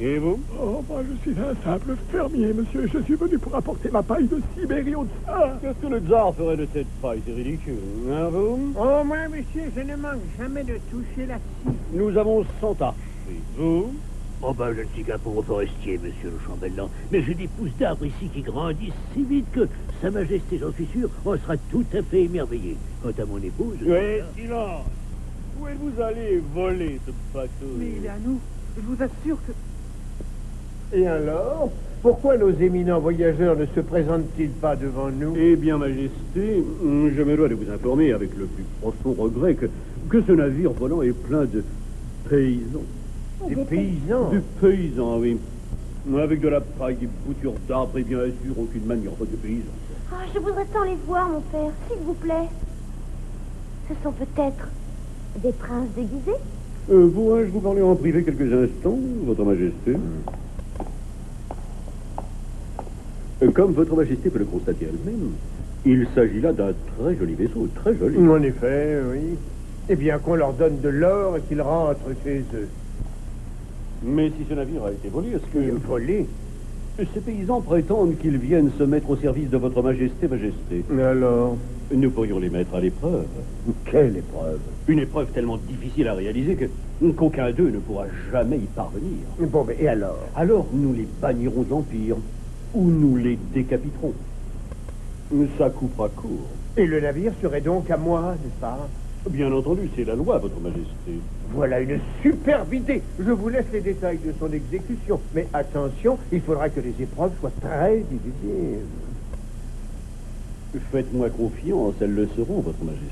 Et vous? Oh, moi, je suis un simple fermier, monsieur. Je suis venu pour apporter ma paille de Sibérie au tsar. Qu'est-ce que le tsar ferait de cette paille? C'est ridicule. Hein, vous? Oh, moi, monsieur, je ne manque jamais de toucher la scie. Nous avons 100 archers. Vous? Oh ben, je ne suis qu'un pauvre forestier, monsieur le chambellan. Mais j'ai des pousses d'arbres ici qui grandissent si vite que, Sa Majesté, j'en suis sûr, on sera tout à fait émerveillé. Quant à mon épouse... Oui, silence! Où êtes-vous allé voler ce bateau? Mais il est à nous. Je vous assure que... Et alors? Pourquoi nos éminents voyageurs ne se présentent-ils pas devant nous? Eh bien, Majesté, je me dois de vous informer avec le plus profond regret que ce navire volant est plein de paysans. Des paysans? Des paysans, oui. Avec de la paille, des boutures d'arbres et bien sûr aucune manière de paysans. Ah, je voudrais tant les voir, mon père, s'il vous plaît. Ce sont peut-être des princes déguisés? Pourrais-je vous parler en privé quelques instants, Votre Majesté? Comme Votre Majesté peut le constater elle-même, il s'agit là d'un très joli vaisseau, très joli. En effet, oui. Eh bien, qu'on leur donne de l'or et qu'ils rentrent chez eux. Mais si ce navire a été volé, est-ce que... Volé? Ces paysans prétendent qu'ils viennent se mettre au service de Votre Majesté, Majesté. Mais alors? Nous pourrions les mettre à l'épreuve. Quelle épreuve? Une épreuve tellement difficile à réaliser qu'aucun d'eux ne pourra jamais y parvenir. Bon, mais et alors? Alors, nous les bannirons de l'Empire, ou nous les décapiterons. Ça coupera court. Et le navire serait donc à moi, n'est-ce pas? Bien entendu, c'est la loi, Votre Majesté. Voilà une superbe idée. Je vous laisse les détails de son exécution. Mais attention, il faudra que les épreuves soient très difficiles. Faites-moi confiance, elles le seront, Votre Majesté.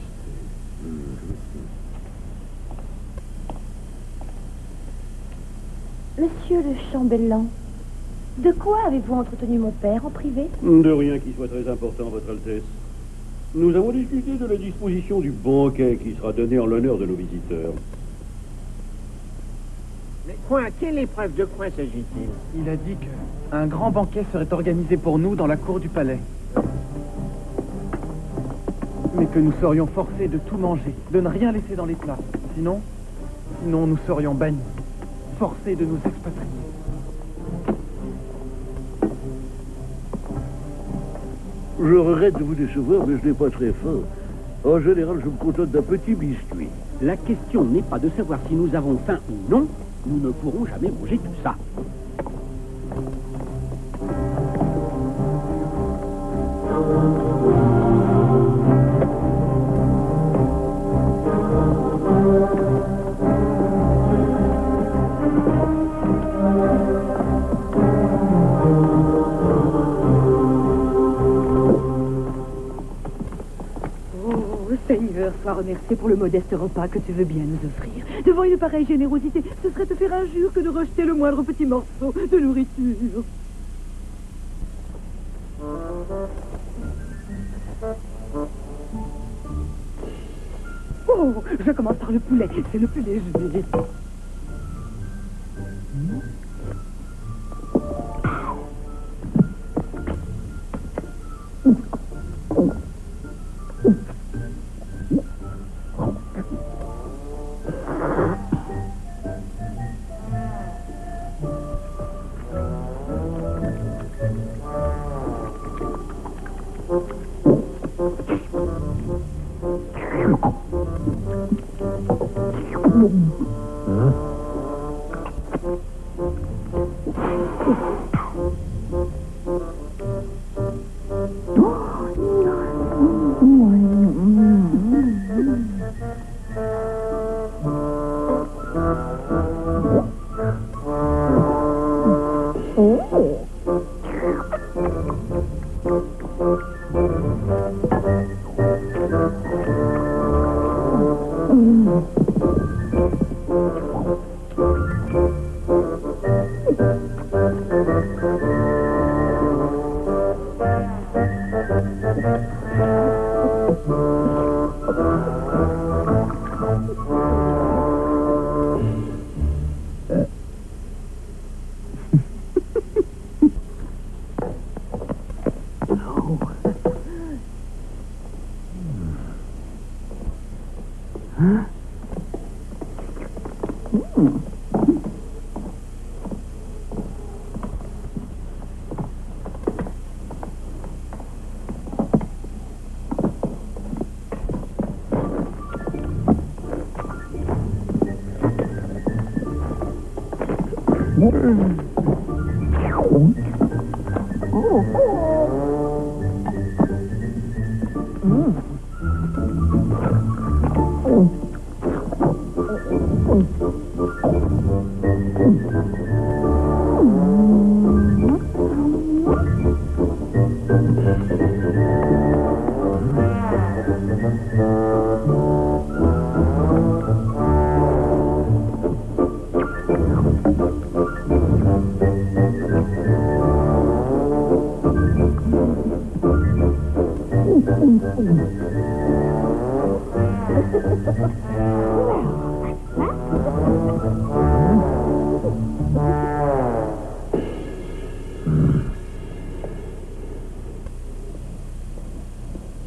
Monsieur le chambellan, de quoi avez-vous entretenu mon père en privé? De rien qui soit très important, Votre Altesse. Nous avons discuté de la disposition du banquet qui sera donné en l'honneur de nos visiteurs. Mais quoi? Quelle épreuve de quoi s'agit-il? Il a dit qu'un grand banquet serait organisé pour nous dans la cour du palais. Mais que nous serions forcés de tout manger, de ne rien laisser dans les plats. Sinon nous serions bannis, forcés de nous expatrier. Je regrette de vous décevoir, mais je n'ai pas très faim. En général, je me contente d'un petit biscuit. La question n'est pas de savoir si nous avons faim ou non. Nous ne pourrons jamais manger tout ça. Seigneur, sois remercié pour le modeste repas que tu veux bien nous offrir. Devant une pareille générosité, ce serait te faire injure que de rejeter le moindre petit morceau de nourriture. Oh, je commence par le poulet, c'est le plus léger.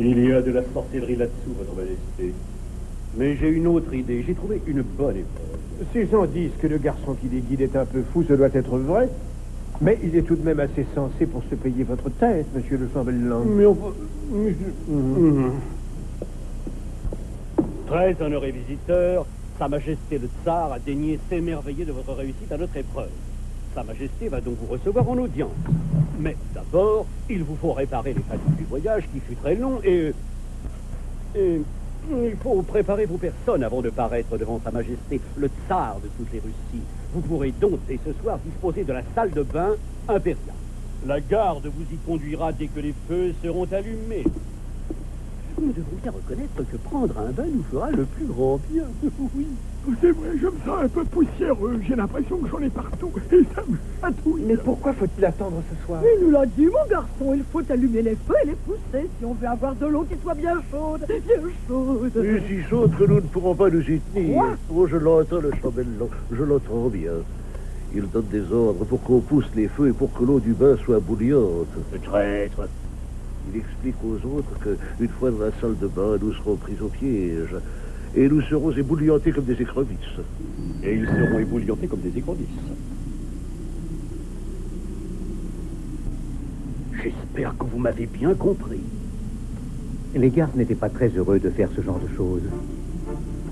Il y a de la sorcellerie là-dessous, Votre Majesté. Mais j'ai une autre idée. J'ai trouvé une bonne épreuve. Ces gens disent que le garçon qui les guide est un peu fou, ça doit être vrai. Mais il est tout de même assez sensé pour se payer votre tête, monsieur le chambellan. Mais on peut... Très honoré visiteur, Sa Majesté le Tsar a daigné s'émerveiller de votre réussite à notre épreuve. Sa Majesté va donc vous recevoir en audience. Mais d'abord, il vous faut réparer les fatigues du voyage qui fut très long et il faut préparer vos personnes avant de paraître devant Sa Majesté, le Tsar de toutes les Russies. Vous pourrez donc dès ce soir disposer de la salle de bain impériale. La garde vous y conduira dès que les feux seront allumés. Nous devons bien reconnaître que prendre un bain nous fera le plus grand bien. Oui. C'est vrai, je me sens un peu poussiéreux. J'ai l'impression que j'en ai partout. Et ça me chatouille. Mais pourquoi faut-il attendre ce soir? Il nous l'a dit, mon garçon. Il faut allumer les feux et les pousser si on veut avoir de l'eau qui soit bien chaude. Bien chaude. Et si chaude que nous ne pourrons pas nous y tenir. Quoi? Oh, je l'entends, le chambellan. Je l'entends bien. Il donne des ordres pour qu'on pousse les feux et pour que l'eau du bain soit bouillante. Le traître. Il explique aux autres qu'une fois dans la salle de bain, nous serons pris au piège. Et nous serons ébouillantés comme des écrevisses. Et ils seront ébouillantés comme des écrevisses. J'espère que vous m'avez bien compris. Les gardes n'étaient pas très heureux de faire ce genre de choses.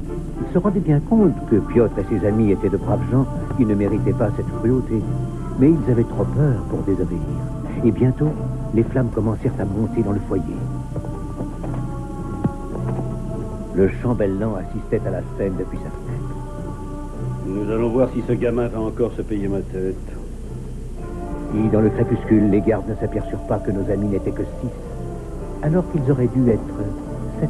Ils se rendaient bien compte que Piotr et ses amis étaient de braves gens qui ne méritaient pas cette cruauté. Mais ils avaient trop peur pour désobéir. Et bientôt, les flammes commencèrent à monter dans le foyer. Le chambellan assistait à la scène depuis sa fenêtre. Nous allons voir si ce gamin va encore se payer ma tête. Et dans le crépuscule, les gardes ne s'aperçurent pas que nos amis n'étaient que 6, alors qu'ils auraient dû être 7.